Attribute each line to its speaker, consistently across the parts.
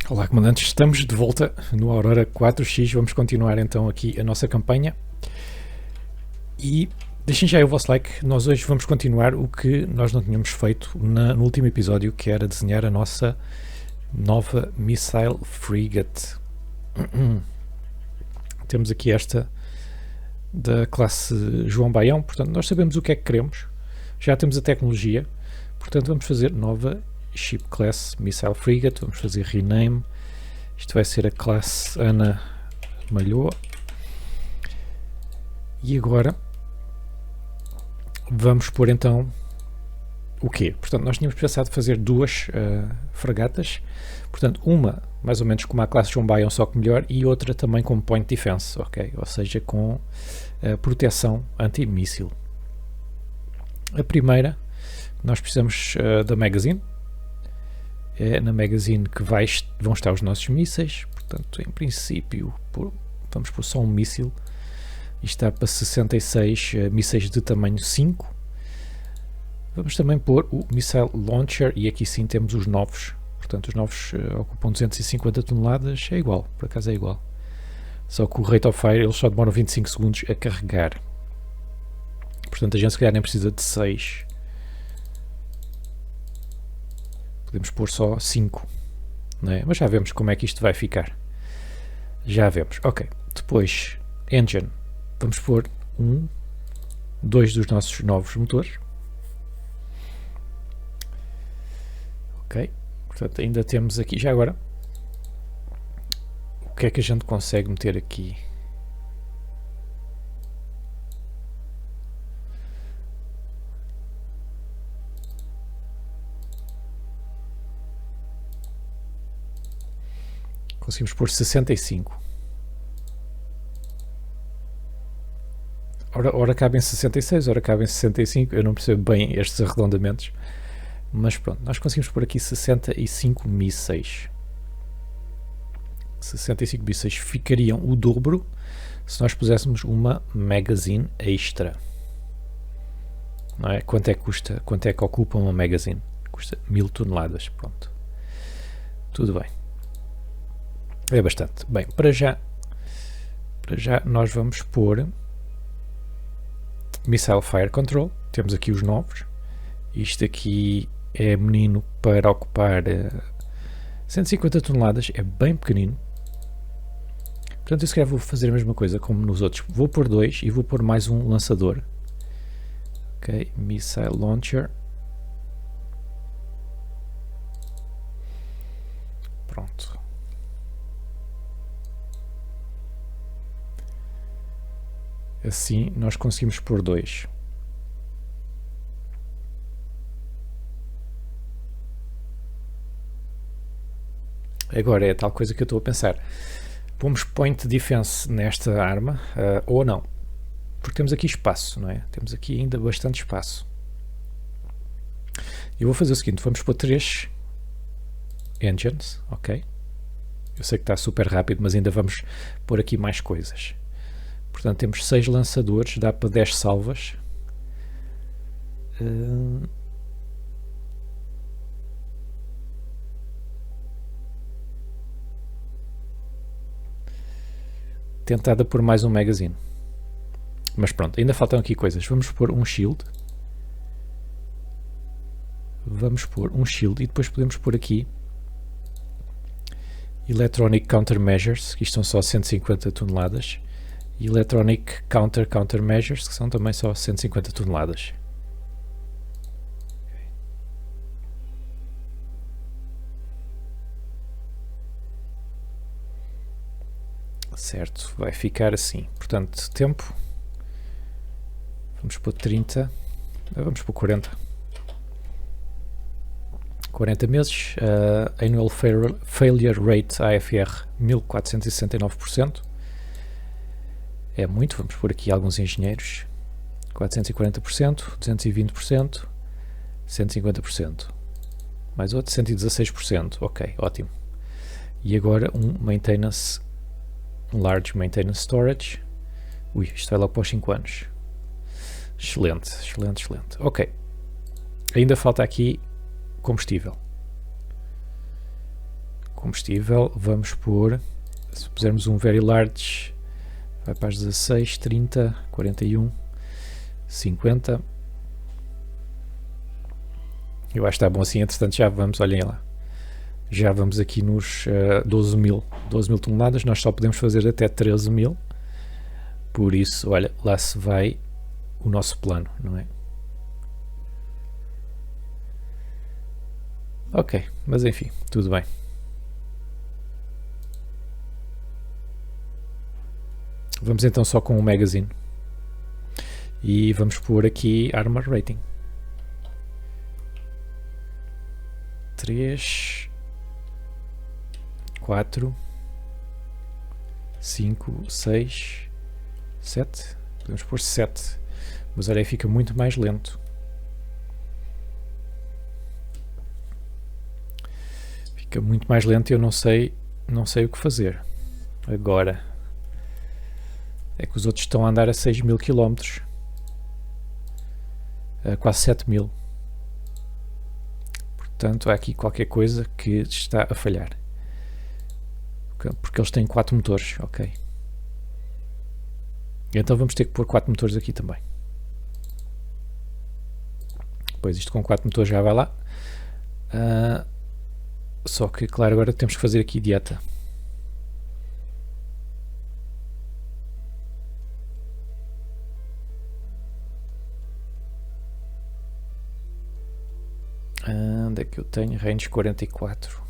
Speaker 1: Olá, comandantes, estamos de volta no Aurora 4X. Vamos continuar então aqui a nossa campanha e deixem já aí o vosso like. Nós hoje vamos continuar o que nós não tínhamos feito no último episódio, que era desenhar a nossa nova Missile Frigate. Temos aqui esta da classe João Baião, portanto nós sabemos o que é que queremos, já temos a tecnologia, portanto vamos fazer nova Ship Class Missile Frigate, vamos fazer rename, isto vai ser a classe Ana Malhoa, e agora vamos pôr então o quê? Portanto nós tínhamos pensado fazer duas fragatas, portanto uma mais ou menos como a classe João Baião, só que melhor, e outra também com Point Defense, ok? Ou seja, com proteção anti-míssil. A primeira, nós precisamos da Magazine. É na Magazine que vão estar os nossos mísseis, portanto, em princípio, vamos pôr só um míssil. Isto está para 66 mísseis de tamanho 5. Vamos também pôr o Missile Launcher, e aqui sim temos os novos. Portanto, os novos ocupam 250 toneladas, é igual, por acaso é igual. Só que o Rate of Fire, eles só demoram 25 segundos a carregar. Portanto, a gente se calhar nem precisa de 6. Podemos pôr só 5, não é? Mas já vemos como é que isto vai ficar. Já vemos. Ok. Depois, Engine. Vamos pôr 2 dos nossos novos motores. Ok. Portanto, ainda temos aqui, já agora, o que é que a gente consegue meter aqui? Conseguimos pôr 65. Ora cabem 66, ora cabem 65, eu não percebo bem estes arredondamentos. Mas pronto, nós conseguimos pôr aqui 65 mísseis. 65 mísseis ficariam o dobro se nós puséssemos uma Magazine extra. Não é? Quanto é que custa? Quanto é que ocupa uma Magazine? Custa 1000 toneladas. Pronto. Tudo bem. É bastante. Bem, para já nós vamos pôr Missile Fire Control. Temos aqui os novos. Isto aqui é menino para ocupar 150 toneladas, é bem pequenino. Portanto, eu se calhar vou fazer a mesma coisa como nos outros. Vou pôr 2 e vou pôr mais um lançador. Ok, Missile Launcher. Pronto. Assim nós conseguimos pôr 2. Agora é a tal coisa que eu estou a pensar. Pomos Point Defense nesta arma ou não? Porque temos aqui espaço, não é? Temos aqui ainda bastante espaço. Eu vou fazer o seguinte, vamos pôr 3 engines, ok? Eu sei que está super rápido, mas ainda vamos pôr aqui mais coisas. Portanto, temos 6 lançadores, dá para 10 salvas. Tentada por mais um Magazine. Mas pronto, ainda faltam aqui coisas. Vamos pôr um shield. Vamos pôr um shield e depois podemos pôr aqui Electronic Countermeasures, que isto são só 150 toneladas. E Electronic Countermeasures, que são também só 150 toneladas. Certo, vai ficar assim. Portanto, tempo. Vamos pôr 30. Vamos pôr 40. 40 meses. Annual Failure Rate AFR 1469%. É muito. Vamos pôr aqui alguns engenheiros. 440%, 220%, 150%. Mais outro, 116%. Ok, ótimo. E agora um Maintenance, um Large Maintenance Storage. Ui, isto vai lá para os 5 anos. Excelente, excelente, excelente. Ok. Ainda falta aqui combustível. Combustível, vamos pôr, se pusermos um very large, vai para as 16, 30, 41, 50. Eu acho que está bom assim, entretanto já vamos, olhem lá, já vamos aqui nos 12 mil toneladas, nós só podemos fazer até 13 mil, por isso, olha, lá se vai o nosso plano, não é? Ok, mas enfim, tudo bem. Vamos então só com o magazine e vamos pôr aqui armor rating 3, 4, 5, 6, 7, podemos pôr 7, mas olha aí, fica muito mais lento. Fica muito mais lento e eu não sei o que fazer agora. É que os outros estão a andar a 6 mil km, a quase 7 mil. Portanto, há aqui qualquer coisa que está a falhar. Porque eles têm 4 motores, ok. Então vamos ter que pôr 4 motores aqui também. Pois isto com 4 motores já vai lá. Só que, claro, agora temos que fazer aqui dieta. Onde é que eu tenho? Range 44.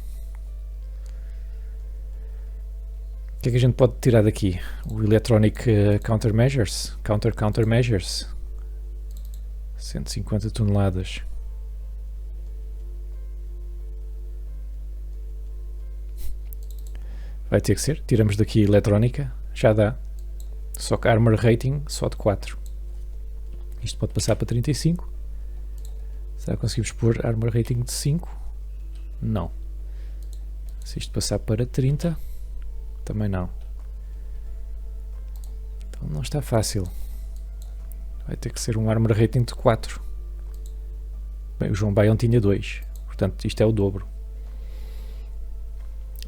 Speaker 1: O que é que a gente pode tirar daqui? O Electronic Countermeasures. Countermeasures. 150 toneladas. Vai ter que ser. Tiramos daqui eletrónica. Já dá. Só que Armor Rating só de 4. Isto pode passar para 35. Será que conseguimos pôr Armor Rating de 5? Não. Se isto passar para 30, também não. Então não está fácil. Vai ter que ser um Armor Rating de 4. Bem, o João Baião tinha 2. Portanto, isto é o dobro.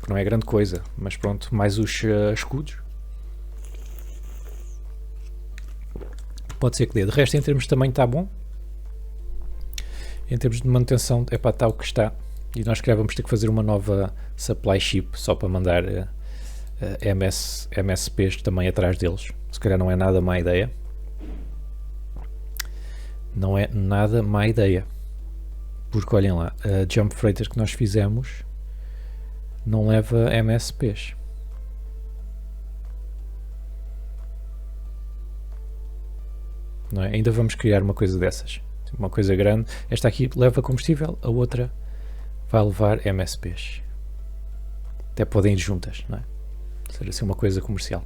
Speaker 1: Que não é grande coisa. Mas pronto, mais os escudos. Pode ser que dê. De resto, em termos de tamanho, está bom. Em termos de manutenção, é para tal que está. E nós, calhar, vamos ter que fazer uma nova supply ship só para mandar MSPs também atrás deles. Se calhar não é nada má ideia. Não é nada má ideia. Porque olhem lá, a Jump Freighter que nós fizemos não leva MSPs. Não é? Ainda vamos criar uma coisa dessas. Uma coisa grande. Esta aqui leva combustível, a outra vai levar MSPs. Até podem ir juntas, não é? Ser assim uma coisa comercial.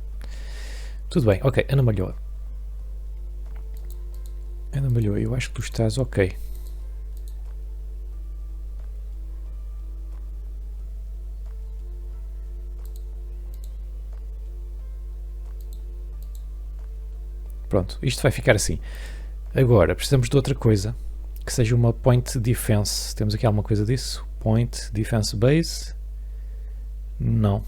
Speaker 1: Tudo bem, ok. Ana Malhoa. Ana Malhoa, eu acho que tu estás ok. Pronto, isto vai ficar assim. Agora, precisamos de outra coisa, que seja uma Point Defense. Temos aqui alguma coisa disso? Point Defense Base? Não.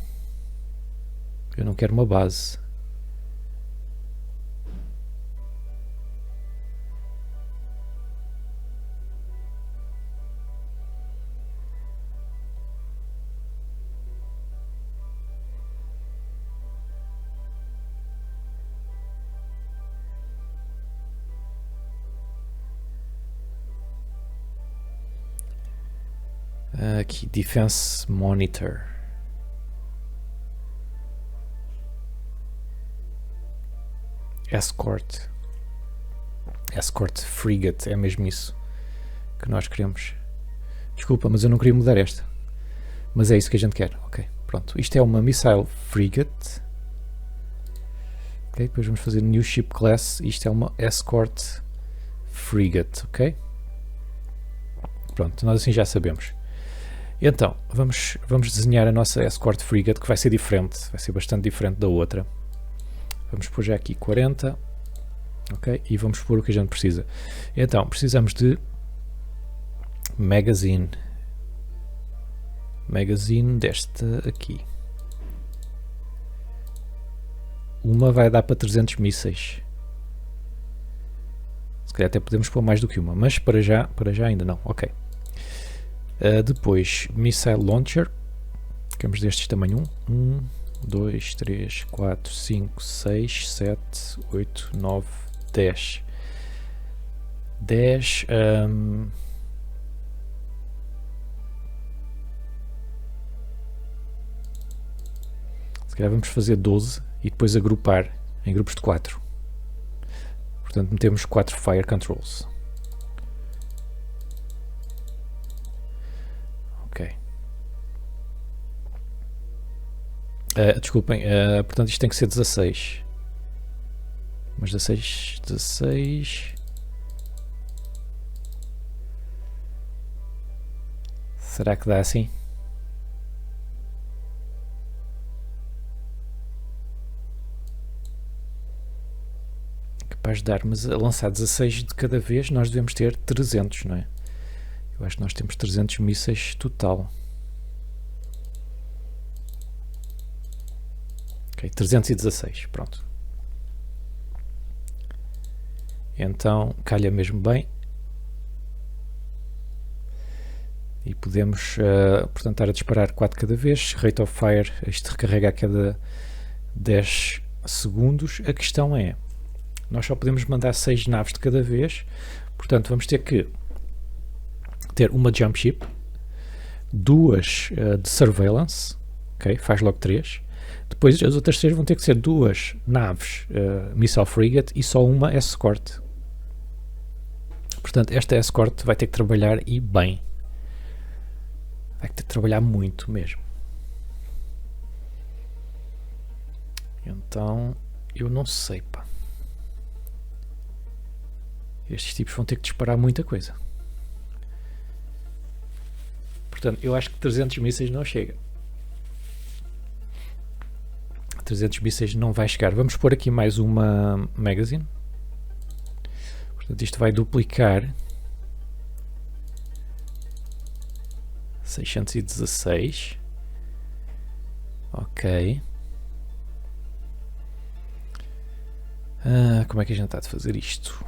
Speaker 1: Eu não quero uma base. Aqui, Defense Monitor. Escort. Escort Frigate, é mesmo isso que nós queremos. Desculpa, mas eu não queria mudar esta. Mas é isso que a gente quer. Ok, pronto. Isto é uma Missile Frigate. Ok, depois vamos fazer New Ship Class. Isto é uma Escort Frigate, ok? Pronto, nós assim já sabemos. Então, vamos desenhar a nossa Escort Frigate, que vai ser diferente, vai ser bastante diferente da outra. Vamos pôr já aqui 40, ok? E vamos pôr o que a gente precisa. Então, precisamos de Magazine desta aqui. Uma vai dar para 300 mísseis. Se calhar até podemos pôr mais do que uma, mas para já ainda não. Ok. Depois, Missile Launcher. Ficamos destes tamanho 1, 2, 3, 4, 5, 6, 7, 8, 9, 10. 10. Se calhar vamos fazer 12 e depois agrupar em grupos de 4. Portanto, metemos 4 Fire Controls. Ok. Desculpem, portanto isto tem que ser 16. Mas 16... Será que dá assim? Capaz de dar, mas a lançar 16 de cada vez nós devemos ter 300, não é? Eu acho que nós temos 300 mísseis total. Ok, 316, pronto. Então calha mesmo bem. E podemos, portanto, estar a disparar 4 cada vez. Rate of fire, isto recarrega a cada 10 segundos. A questão é, nós só podemos mandar 6 naves de cada vez. Portanto, vamos ter que ter uma jump ship, 2 de surveillance, ok, faz logo 3. Depois as outras 3 vão ter que ser 2 naves missile frigate e só uma escort. Portanto, esta escort vai ter que trabalhar e bem. Vai ter que trabalhar muito mesmo. Então, eu não sei, pá. Estes tipos vão ter que disparar muita coisa. Portanto, eu acho que 300 mísseis não chega. 300 mísseis não vai chegar. Vamos pôr aqui mais uma magazine. Portanto, isto vai duplicar 616. Ok. Como é que a gente está de fazer isto?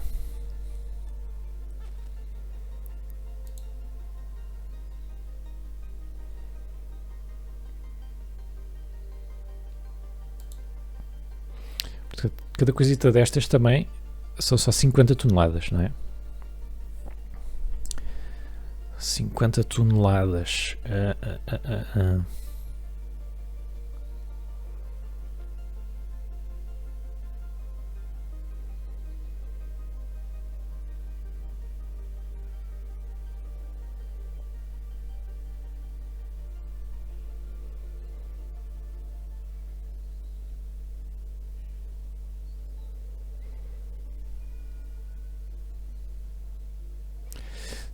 Speaker 1: Cada coisita destas também são só 50 toneladas, não é? 50 toneladas.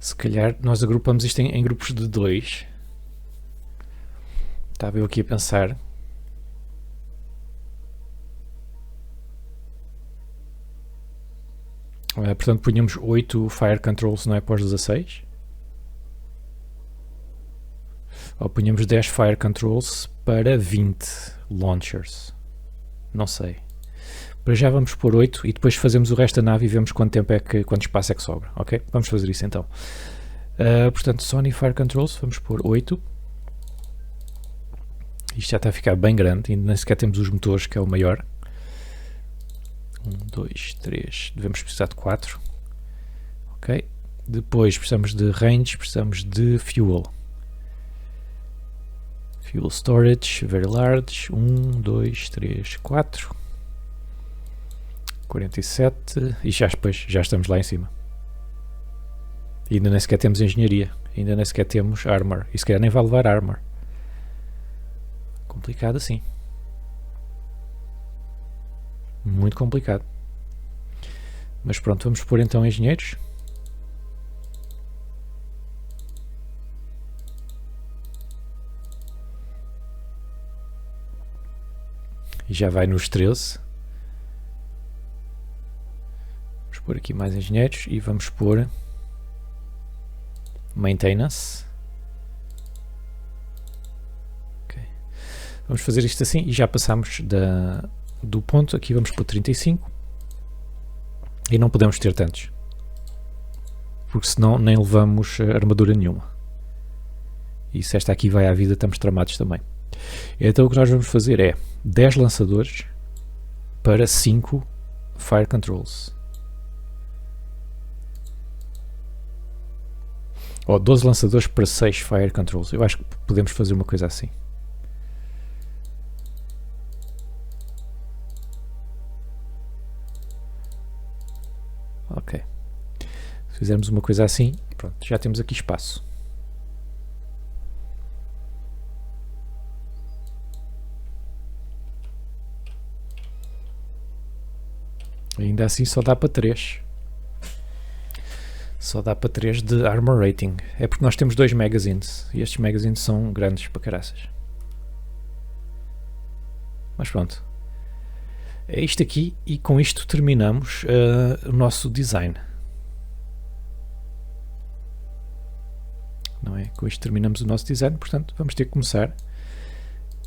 Speaker 1: Se calhar nós agrupamos isto em grupos de 2. Estava eu aqui a pensar. Portanto, punhamos 8 Fire Controls, não é, para os 16? Ou punhamos 10 Fire Controls para 20 Launchers? Não sei. Para já vamos pôr 8 e depois fazemos o resto da nave e vemos quanto espaço é que sobra, ok? Vamos fazer isso então. Portanto, Sony Fire Controls, vamos pôr 8. Isto já está a ficar bem grande, ainda nem sequer temos os motores, que é o maior. 1, 2, 3, devemos precisar de 4. Ok. Depois precisamos de range, precisamos de fuel. Fuel storage, very large. 1, 2, 3, 4. 47 e já estamos lá em cima. E ainda nem sequer temos engenharia, ainda nem sequer temos armor, e se calhar nem vai levar armor. Complicado assim. Muito complicado. Mas pronto, vamos pôr então engenheiros. E já vai nos 13. Vamos pôr aqui mais engenheiros e vamos pôr maintenance. Okay. Vamos fazer isto assim e já passamos do ponto. Aqui vamos pôr 35 e não podemos ter tantos, porque senão nem levamos armadura nenhuma. E se esta aqui vai à vida, estamos tramados também. Então o que nós vamos fazer é 10 lançadores para 5 fire controls. Ou 12 lançadores para 6 fire controls. Eu acho que podemos fazer uma coisa assim. Ok. Se fizermos uma coisa assim, pronto, já temos aqui espaço. Ainda assim só dá para 3. Só dá para 3 de armor rating. É porque nós temos 2 magazines. E estes magazines são grandes para caraças. Mas pronto. É isto aqui e com isto terminamos o nosso design. Não é? Com isto terminamos o nosso design. Portanto, vamos ter que começar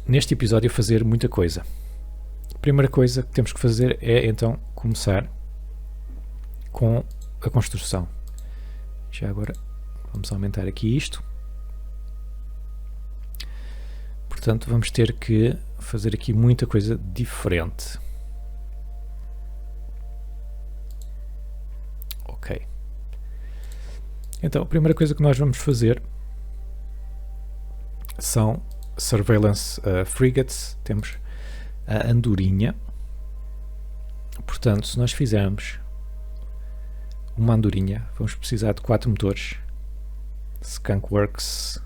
Speaker 1: neste episódio a fazer muita coisa. A primeira coisa que temos que fazer é então começar com a construção. Já agora vamos aumentar aqui isto. Portanto, vamos ter que fazer aqui muita coisa diferente. Ok. Então, a primeira coisa que nós vamos fazer são surveillance frigates. Temos a andorinha. Portanto, se nós fizermos uma andorinha, vamos precisar de 4 motores. Skunk Works.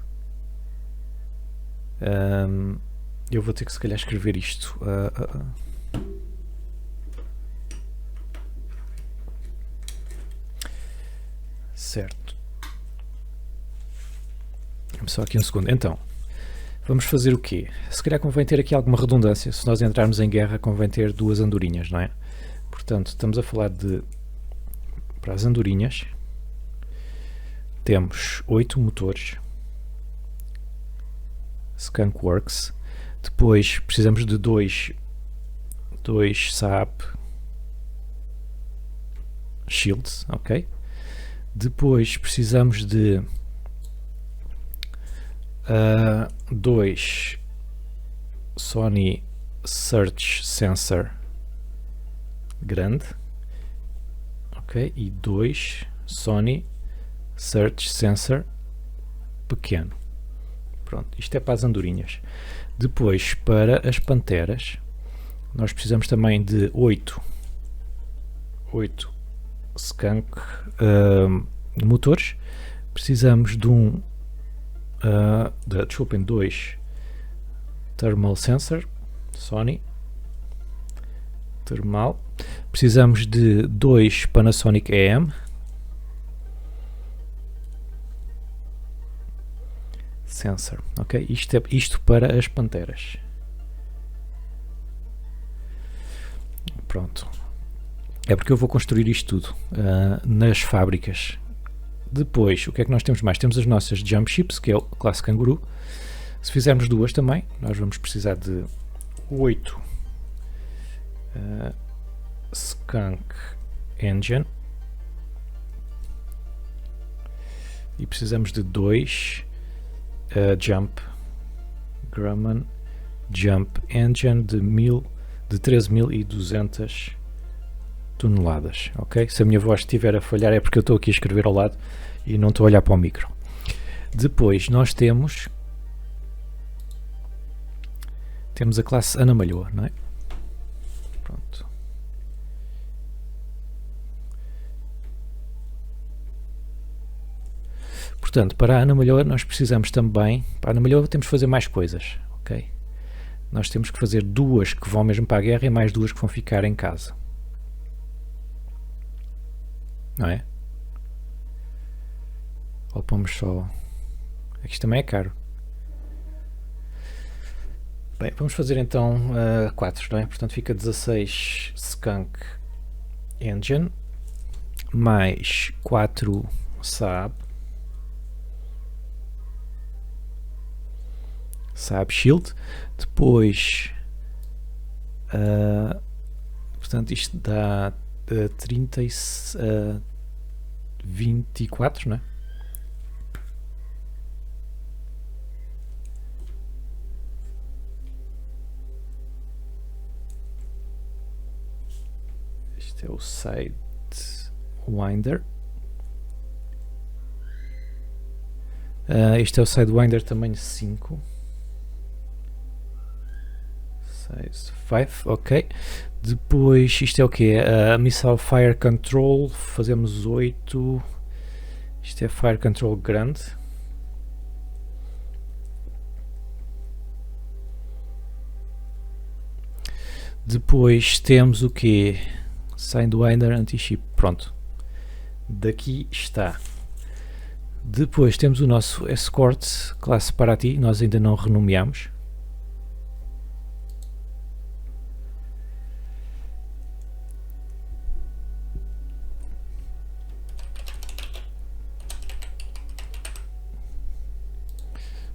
Speaker 1: Eu vou ter que se calhar escrever isto. Certo. Vamos só aqui um segundo. Então, vamos fazer o quê? Se calhar convém ter aqui alguma redundância. Se nós entrarmos em guerra, convém ter 2 andorinhas, não é? Portanto, estamos a falar de... Para as andorinhas, temos 8 motores. Skunk Works. Depois precisamos de 2 SAP Shields, ok? Depois precisamos de 2 Sony Search Sensor grande, ok? E 2 Sony Search Sensor pequeno. Pronto, isto é para as andorinhas. Depois, para as panteras, nós precisamos também de 8 Skunk motores. Precisamos de desculpem, 2 Thermal Sensor Sony Thermal. Precisamos de 2 Panasonic EM Sensor, ok? Isto para as panteras. Pronto. É porque eu vou construir isto tudo nas fábricas. Depois, o que é que nós temos mais? Temos as nossas Jump Ships, que é o classe Canguru. Se fizermos 2 também, nós vamos precisar de 8 Skunk Engine. E precisamos de 2 Grumman Jump Engine de 13.200 toneladas, ok? Se a minha voz estiver a falhar é porque eu estou aqui a escrever ao lado e não estou a olhar para o micro. Depois nós temos a classe Ana Malhoa, não é? Pronto. Portanto, para a Ana Malhoa nós precisamos também, para a Ana Malhoa temos que fazer mais coisas, ok? Nós temos que fazer 2 que vão mesmo para a guerra e mais 2 que vão ficar em casa. Não é? Ou pomos só... Isto também é caro. Bem, vamos fazer então 4, não é? Portanto fica 16 Skunk Engine mais 4 Saab Saab Shield. Depois, portanto, isto dá 30 e 24, não é? Este é o Sidewinder. Este é o Sidewinder tamanho 5. Size 5, ok. Depois, isto é o que? Missile Fire Control, fazemos 8. Isto é Fire Control grande. Depois temos o que? Sidewinder Anti-Ship, pronto. Daqui está. Depois temos o nosso Escort classe Paraty, nós ainda não renomeamos.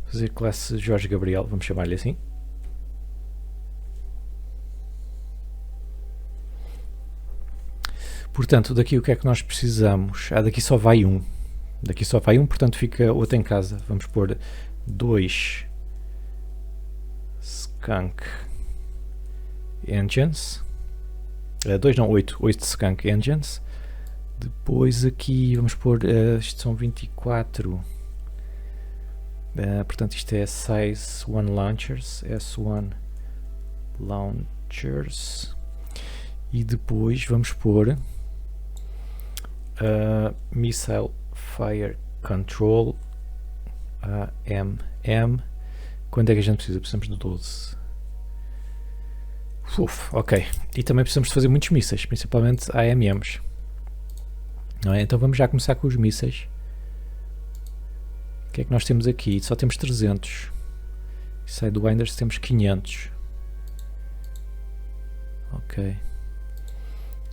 Speaker 1: Fazer classe Jorge Gabriel, vamos chamar-lhe assim. Portanto, daqui o que é que nós precisamos? Daqui só vai um. Daqui só vai um, portanto fica outro em casa. Vamos pôr 2 Skunk Engines. 2 não, 8 Skunk Engines. Depois aqui vamos pôr, isto são 24. Portanto isto é Size 1 Launchers, S1 Launchers. E depois vamos pôr Missile Fire Control AMM. Quanto é que a gente precisa? Precisamos de 12. Ok. E também precisamos de fazer muitos mísseis, principalmente AMMs. Não é? Então vamos já começar com os mísseis. O que é que nós temos aqui? Só temos 300. Sidewinders temos 500. Ok.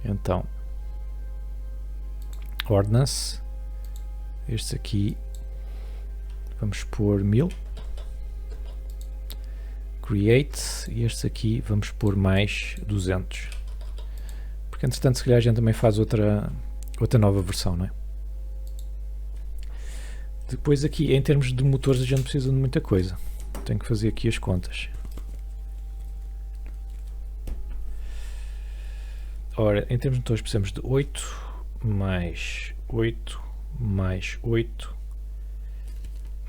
Speaker 1: Então, Ordnance. Estes aqui vamos pôr 1000. Create. E estes aqui vamos pôr mais 200. Porque entretanto se calhar a gente também faz outra nova versão, não é? Depois aqui em termos de motores a gente precisa de muita coisa. Tenho que fazer aqui as contas. Ora, em termos de motores precisamos de 8 mais 8 mais 8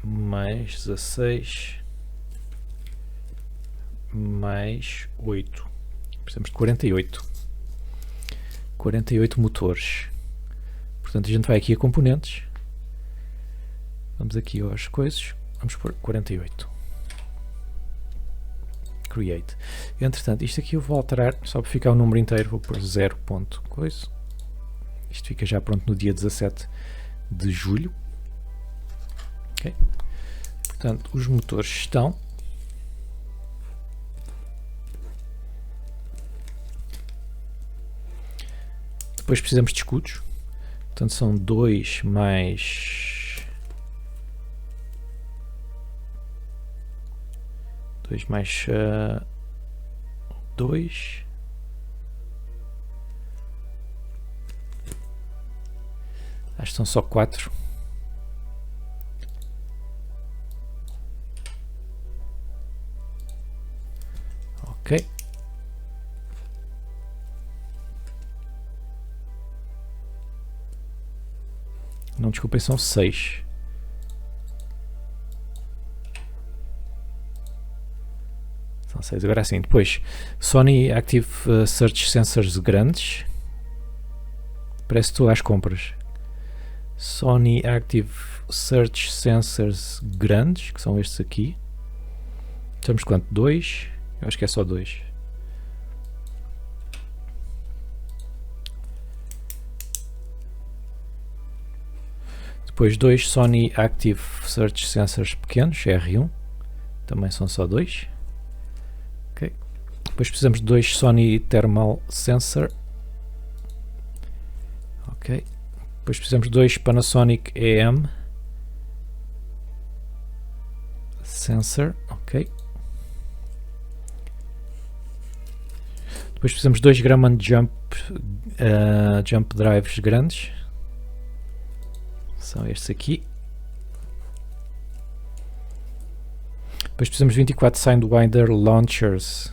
Speaker 1: mais 16 mais 8. Precisamos de 48. 48 motores. Portanto a gente vai aqui a componentes. Vamos aqui às coisas. Vamos pôr 48. Create. Entretanto, isto aqui eu vou alterar, só para ficar o número inteiro, vou pôr 0. Coisa. Isto fica já pronto no dia 17 de julho. Okay. Portanto, os motores estão. Depois precisamos de escudos. Portanto, são 2 mais... 2 mais 2. Acho que são só 4. Ok. Não, desculpem, são 6. São 6. Agora sim, depois Sony Active Search Sensors grandes. Parece que estou às compras. Sony Active Search Sensors grandes, que são estes aqui. Temos quanto? 2? Eu acho que é só 2. Depois 2 Sony Active Search Sensors pequenos, R1. Também são só 2. Okay. Depois precisamos de 2 Sony Thermal Sensor. Ok. Depois precisamos de 2 Panasonic EM Sensor. Ok. Depois precisamos de 2 Grumman jump drives grandes. São estes aqui. Depois precisamos de 24 Sidewinder launchers.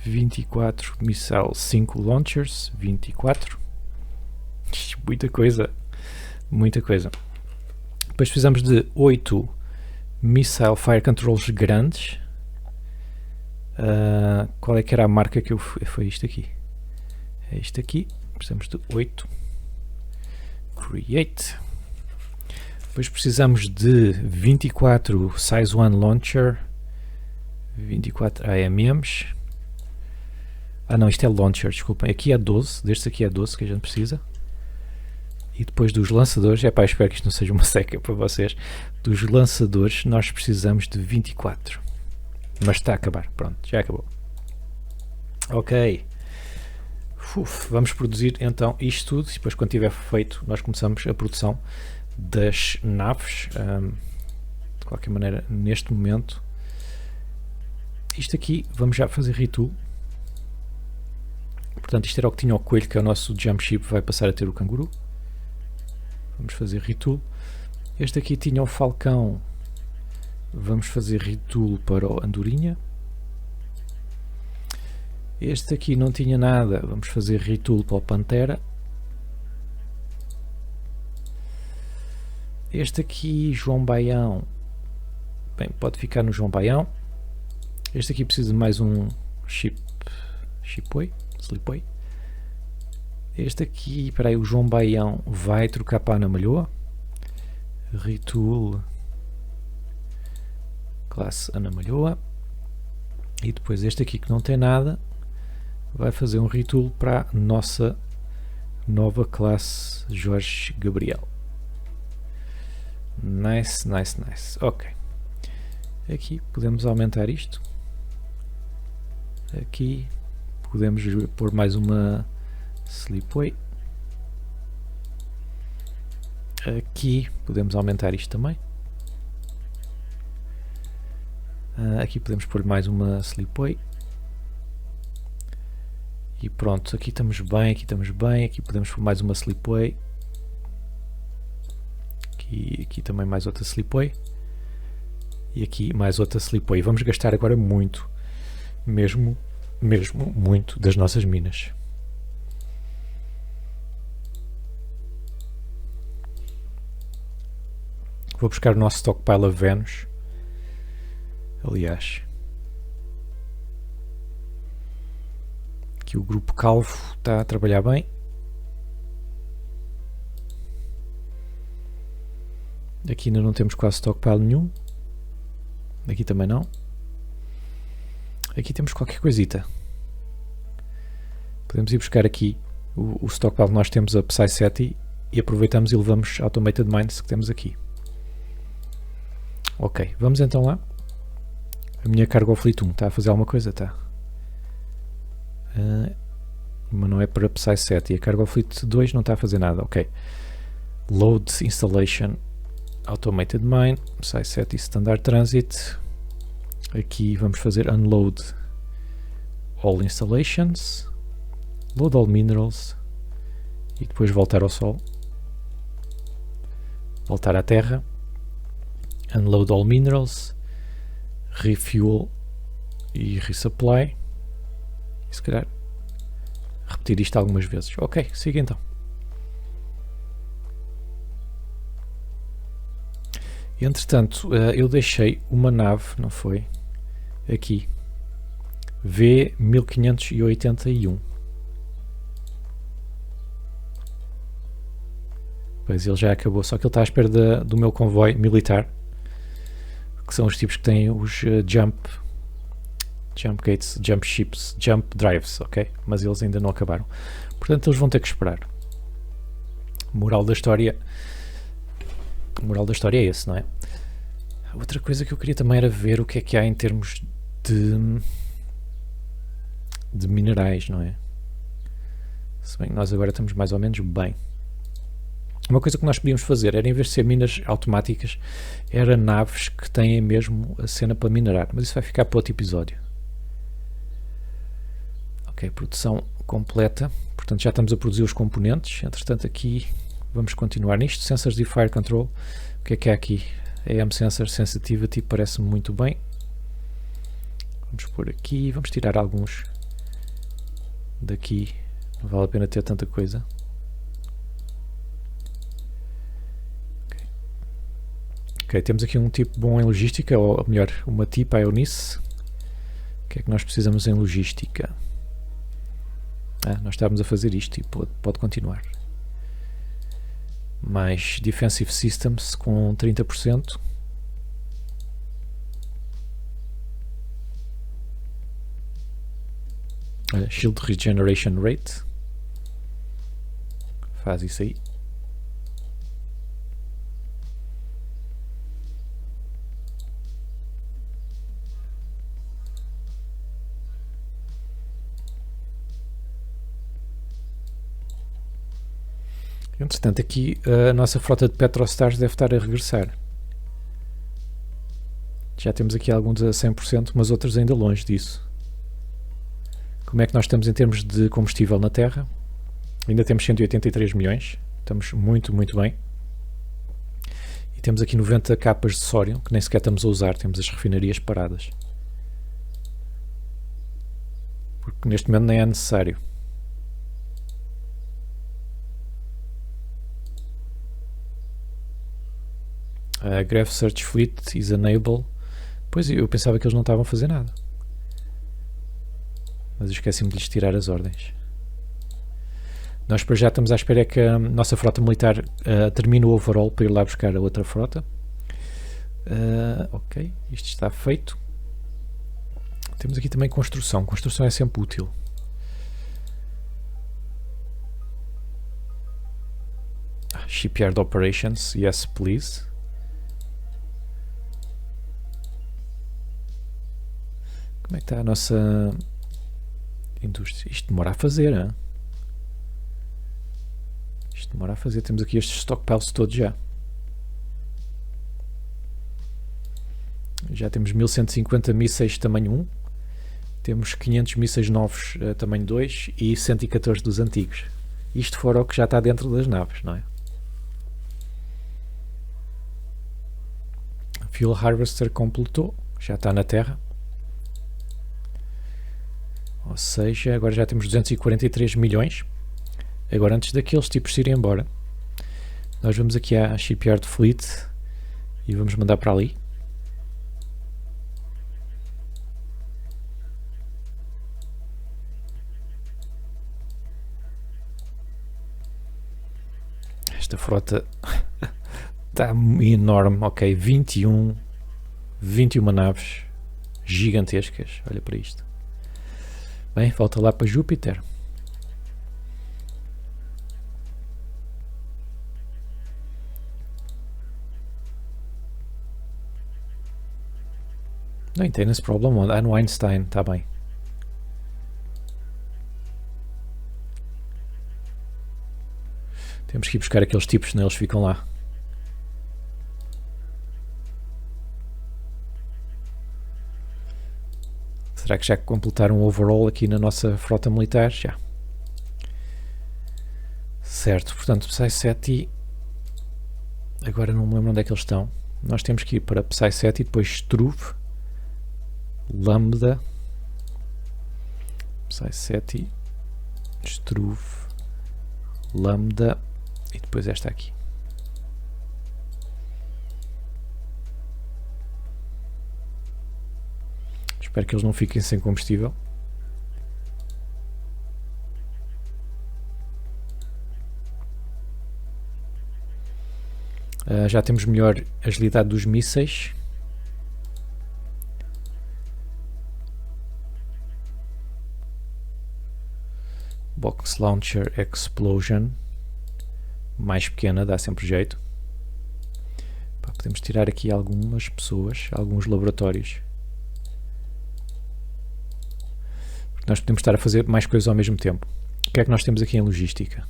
Speaker 1: 24 missile 5 launchers. 24. Muita coisa. Muita coisa. Depois precisamos de 8 missile fire controls grandes. Qual é que era a marca que eu... Foi isto aqui. É isto aqui. Precisamos de 8. Create. Depois precisamos de 24 Size 1 Launcher. 24 AMMs. Não, isto é Launcher, desculpem. Aqui é 12. Destes aqui é 12 que a gente precisa. E depois dos lançadores, espero que isto não seja uma seca para vocês. Dos lançadores nós precisamos de 24. Mas está a acabar, pronto, já acabou. Ok. Vamos produzir então isto tudo e depois quando tiver feito nós começamos a produção das naves. De qualquer maneira, neste momento, isto aqui, vamos já fazer retool. Portanto, isto era o que tinha o coelho, que é o nosso jump ship, vai passar a ter o canguru. Vamos fazer retool. Este aqui tinha o falcão. Vamos fazer retool para o andorinha. Este aqui não tinha nada. Vamos fazer retool para o pantera. Este aqui, João Baião. Bem, pode ficar no João Baião. Este aqui precisa de mais um slipway. Este aqui, espera aí, o João Baião vai trocar para a Ana Malhoa. Retool. Classe Ana Malhoa. E depois este aqui que não tem nada vai fazer um retool para a nossa nova classe Jorge Gabriel. Nice. Ok. Aqui podemos aumentar isto. Aqui podemos pôr mais uma slipway. Aqui podemos aumentar isto também. Aqui podemos pôr mais uma slipway. E pronto, aqui estamos bem, aqui podemos pôr mais uma slipway. Aqui também mais outra slipway. E aqui mais outra slipway. Vamos gastar agora muito, mesmo muito das nossas minas. Vou buscar o nosso stockpile a Vênus. Aliás, aqui o grupo Calvo está a trabalhar bem. Aqui ainda não temos quase stockpile nenhum. Aqui também não. Aqui temos qualquer coisita. Podemos ir buscar aqui o stockpile que nós temos a Psy-7 e aproveitamos e levamos Automated Mines que temos aqui. Ok, vamos então lá. A minha Cargo Fleet 1 está a fazer alguma coisa? Está. Mas não é para Psy-7 e a Cargo Fleet 2 não está a fazer nada. Ok. Load Installation Automated Mine, Psy-7 e Standard Transit. Aqui vamos fazer Unload All Installations, Load All Minerals e depois voltar ao Sol. Voltar à Terra. Unload All Minerals, Refuel e Resupply. E se calhar repetir isto algumas vezes. Ok, siga então. Entretanto, eu deixei uma nave, não foi? Aqui. V1581. Pois ele já acabou, só que ele está à espera do meu convoio militar, que são os tipos que têm os jump gates, jump ships, jump drives, ok? Mas eles ainda não acabaram. Portanto, eles vão ter que esperar. Moral da história é esse, não é? Outra coisa que eu queria também era ver o que é que há em termos de minerais, não é? Se bem que nós agora estamos mais ou menos bem. Uma coisa que nós podíamos fazer era, em vez de ser minas automáticas, era naves que têm mesmo a cena para minerar, mas isso vai ficar para outro episódio. Ok, produção completa, portanto já estamos a produzir os componentes. Entretanto aqui vamos continuar nisto. Sensors de Fire Control, o que é aqui? AM Sensor Sensitivity, parece-me muito bem. Vamos pôr aqui, vamos tirar alguns daqui, não vale a pena ter tanta coisa. Ok, temos aqui um tipo bom em logística, ou melhor, uma tipa a Eunice. O que é que nós precisamos em logística? Nós estávamos a fazer isto e pode continuar. Mais Defensive Systems com 30%. Shield Regeneration Rate. Faz isso aí. Entretanto, aqui a nossa frota de Petrostars deve estar a regressar. Já temos aqui alguns a 100%, mas outros ainda longe disso. Como é que nós estamos em termos de combustível na Terra? Ainda temos 183 milhões. Estamos muito, muito bem. E temos aqui 90 capas de sódio, que nem sequer estamos a usar. Temos as refinarias paradas. Porque neste momento nem é necessário. A Graph Search Fleet is enable. Pois eu pensava que eles não estavam a fazer nada. Mas eu esqueci-me de lhes tirar as ordens. Nós para já estamos à espera que a nossa frota militar termine o overall para ir lá buscar a outra frota. Ok, isto está feito. Temos aqui também construção. Construção é sempre útil. Shipyard Operations, yes please. Como é que está a nossa indústria? Isto demora a fazer, hein? Isto demora a fazer. Temos aqui estes stockpiles todos já. Já temos 1150 mísseis tamanho 1. Temos 500 mísseis novos tamanho 2 e 114 dos antigos. Isto fora o que já está dentro das naves, não é? Fuel Harvester completou. Já está na Terra. Ou seja, agora já temos 243 milhões. Agora, antes daqueles tipos irem embora, nós vamos aqui à Shipyard Fleet e vamos mandar para ali. Esta frota está enorme. Ok, 21 naves gigantescas. Olha para isto. Bem, volta lá para Júpiter. Não tem esse problema. No Einstein, está bem. Temos que ir buscar aqueles tipos, senão eles ficam lá. Será que já completaram o overall aqui na nossa frota militar? Já. Certo, portanto, Psy-7 agora não me lembro onde é que eles estão. Nós temos que ir para Psy-7 e depois Struve, Lambda, Psy-7, Struve, Lambda e depois esta aqui. Espero que eles não fiquem sem combustível. Já temos melhor agilidade dos mísseis. Box Launcher Explosion. Mais pequena, dá sempre jeito. Podemos tirar aqui algumas pessoas, alguns laboratórios. Nós podemos estar a fazer mais coisas ao mesmo tempo. O que é que nós temos aqui em logística?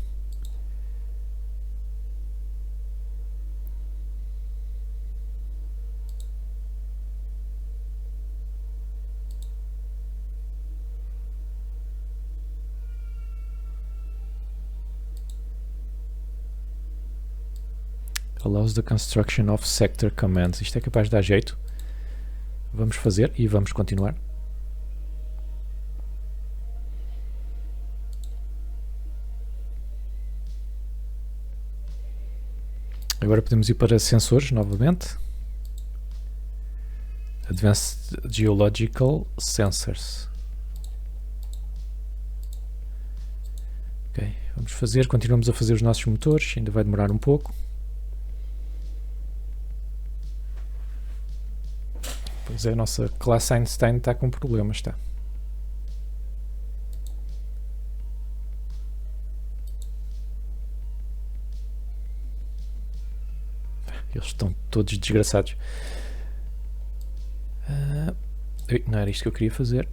Speaker 1: Allows the construction of sector commands. Isto é capaz de dar jeito. Vamos fazer e vamos continuar. Agora podemos ir para sensores novamente. Advanced Geological Sensors. Ok, vamos fazer, continuamos a fazer os nossos motores, ainda vai demorar um pouco. Pois é, a nossa classe Einstein está com problemas, está. Eles estão todos desgraçados. Não era isto que eu queria fazer.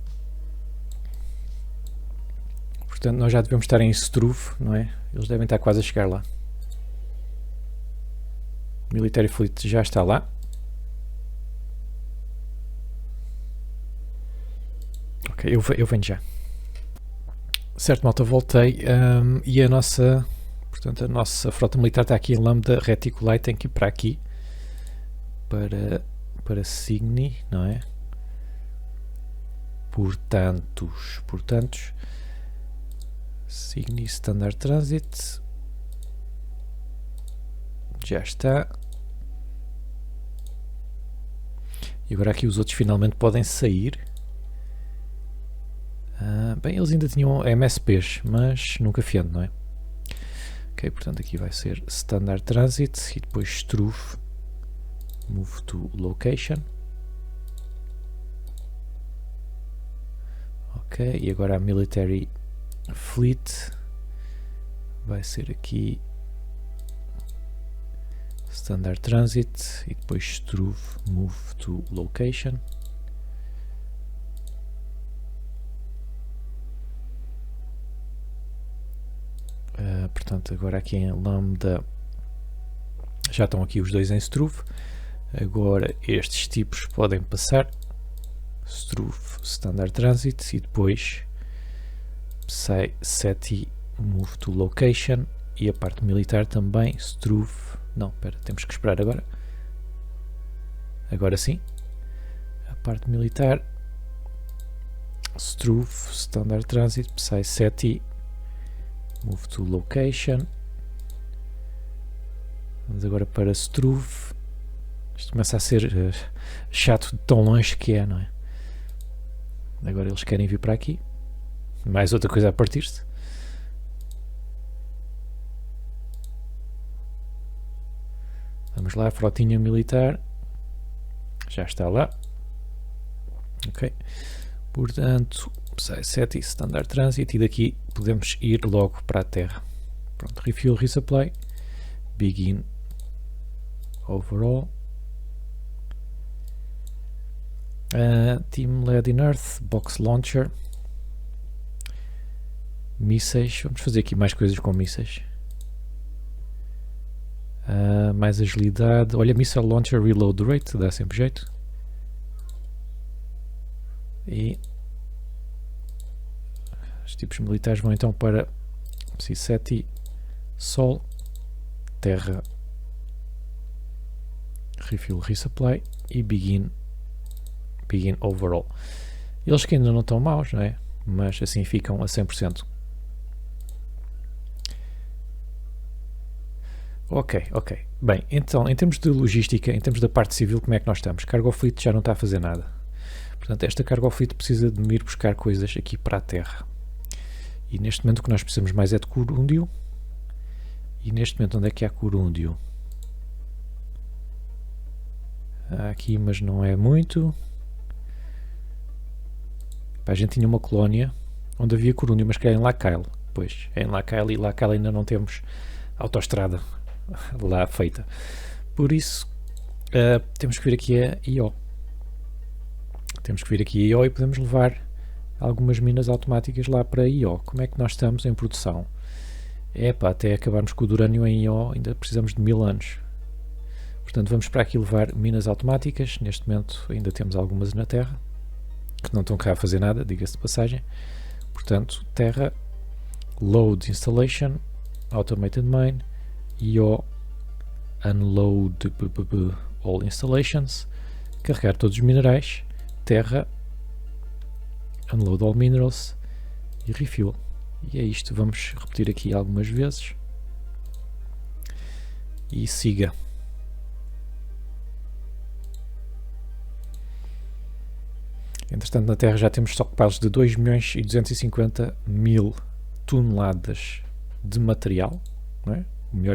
Speaker 1: Portanto, nós já devemos estar em Struve, não é? Eles devem estar quase a chegar lá. Military Fleet já está lá. Ok, eu venho já. Certo, malta, voltei. E a nossa frota militar está aqui em Lambda Reticuli, tem que ir para aqui. Para Cygni, não é? Portanto, Cygni Standard Transit. Já está. E agora aqui os outros finalmente podem sair. Bem, eles ainda tinham MSPs, mas nunca fiando, não é? Ok, portanto aqui vai ser Standard Transit e depois Struve. Move to Location. Ok, e agora a Military Fleet vai ser aqui Standard Transit e depois Struve Move to Location. Portanto, agora aqui em Lambda já estão aqui os dois em Struve. Agora estes tipos podem passar. Struve Standard Transit e depois sai SETI Move to Location e a parte militar também Struve. Não, espera, temos que esperar agora. Agora sim. A parte militar Struve Standard Transit, sai SETI Move to Location. Vamos agora para Struve. Isto começa a ser chato de tão longe que é, não é? Agora eles querem vir para aqui. Mais outra coisa a partir-se. Vamos lá, a frotinha militar. Já está lá. Ok. Portanto, sai SETI Standard Transit e daqui podemos ir logo para a Terra. Pronto, Refuel, Resupply. Begin Overall. Team Led in Earth, Box Launcher, mísseis. Vamos fazer aqui mais coisas com mísseis. Mais agilidade. Olha, Missile Launcher Reload Rate, dá sempre jeito. E os tipos militares vão então para SETI, Sol, Terra, Refuel, Resupply e Begin Overall. Eles que ainda não estão maus, não é? Mas assim ficam a 100%. Ok. Bem, então, em termos de logística, em termos da parte civil, como é que nós estamos? Cargo Fleet já não está a fazer nada. Portanto, esta Cargo Fleet precisa de ir buscar coisas aqui para a Terra. E neste momento o que nós precisamos mais é de Corúndio. E neste momento onde é que há Corúndio? Há aqui, mas não é muito. A gente tinha uma colónia onde havia Corúndio, mas que é em Lacaille. Pois, é em Lacaille e Lacaille ainda não temos autoestrada lá feita. Por isso, temos que vir aqui a IO. Temos que vir aqui a IO e podemos levar algumas minas automáticas lá para IO. Como é que nós estamos em produção? Até acabarmos com o urânio em IO ainda precisamos de 1000 anos. Portanto, vamos para aqui levar minas automáticas. Neste momento ainda temos algumas na Terra, que não estão cá a fazer nada, diga-se de passagem. Portanto, Terra, Load Installation, Automated Mine, IO, unload all installations, carregar todos os minerais, terra, unload all minerals e refuel. E é isto, vamos repetir aqui algumas vezes e siga. Entretanto, na Terra já temos stockpiles de 2.250.000 toneladas de material, não é?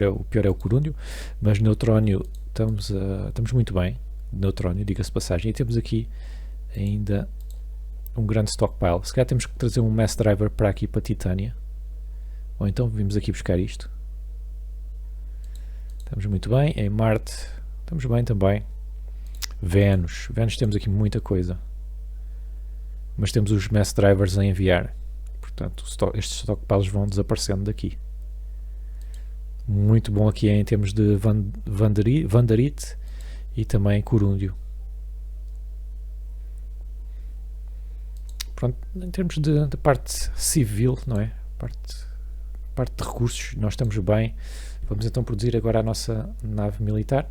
Speaker 1: O pior é o corúndio, mas neutrónio estamos muito bem, neutrónio, diga-se de passagem, e temos aqui ainda um grande stockpile. Se calhar temos que trazer um mass driver para aqui, para Titânia, ou então vimos aqui buscar isto. Estamos muito bem. Em Marte estamos bem também. Vênus temos aqui muita coisa, mas temos os mass drivers a enviar, portanto estes stockpiles vão desaparecendo daqui. Muito bom aqui em termos de Vanderite e também corúndio. Pronto, em termos de parte civil, não é? Parte de recursos, nós estamos bem. Vamos então produzir agora a nossa nave militar.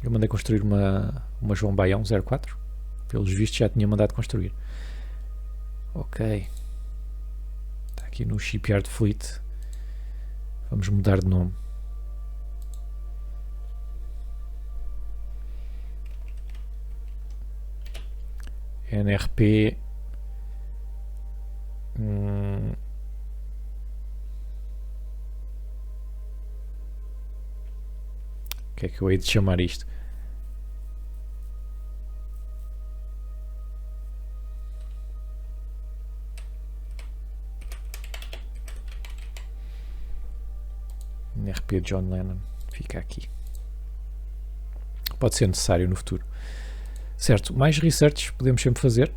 Speaker 1: Eu mandei construir uma João Baião 04. Pelos vistos já tinha mandado construir. Ok. Está aqui no Shipyard Fleet. Vamos mudar de nome. NRP. O que é que eu hei de chamar isto? NRP John Lennon. Fica aqui. Pode ser necessário no futuro. Certo, mais research podemos sempre fazer.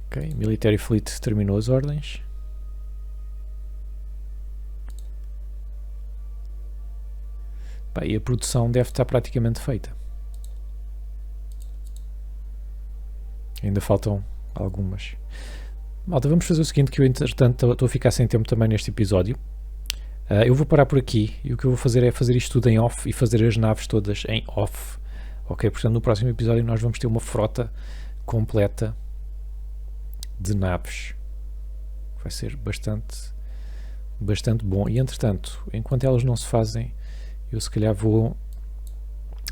Speaker 1: Ok, Military Fleet terminou as ordens. Bem, e a produção deve estar praticamente feita. Ainda faltam algumas. Malta, vamos fazer o seguinte, que eu entretanto estou a ficar sem tempo também neste episódio. Eu vou parar por aqui e o que eu vou fazer é fazer isto tudo em off e fazer as naves todas em off. Ok, portanto no próximo episódio nós vamos ter uma frota completa de naves. Vai ser bastante bom. E entretanto, enquanto elas não se fazem, eu se calhar vou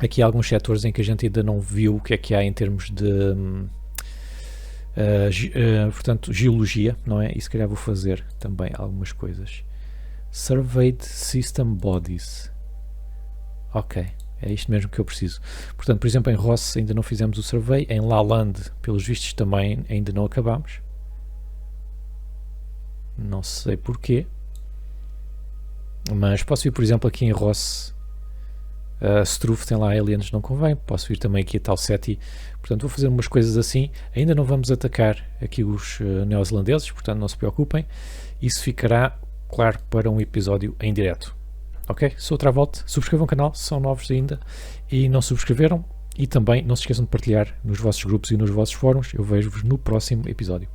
Speaker 1: aqui a alguns setores em que a gente ainda não viu o que é que há em termos de portanto, geologia, não é? E se calhar vou fazer também algumas coisas. Surveyed System Bodies. Ok, é isto mesmo que eu preciso. Portanto, por exemplo, em Ross ainda não fizemos o survey, em Laland, pelos vistos, também ainda não acabamos. Não sei porquê. Mas posso vir, por exemplo, aqui em Ross. Struve tem lá aliens, não convém. Posso vir também aqui a Tal Ceti. Portanto, vou fazer umas coisas assim. Ainda não vamos atacar aqui os neozelandeses, portanto, não se preocupem. Isso ficará, claro, para um episódio em direto. Ok? Sou o Travolta. Subscrevam o canal se são novos ainda e não subscreveram. E também não se esqueçam de partilhar nos vossos grupos e nos vossos fóruns. Eu vejo-vos no próximo episódio.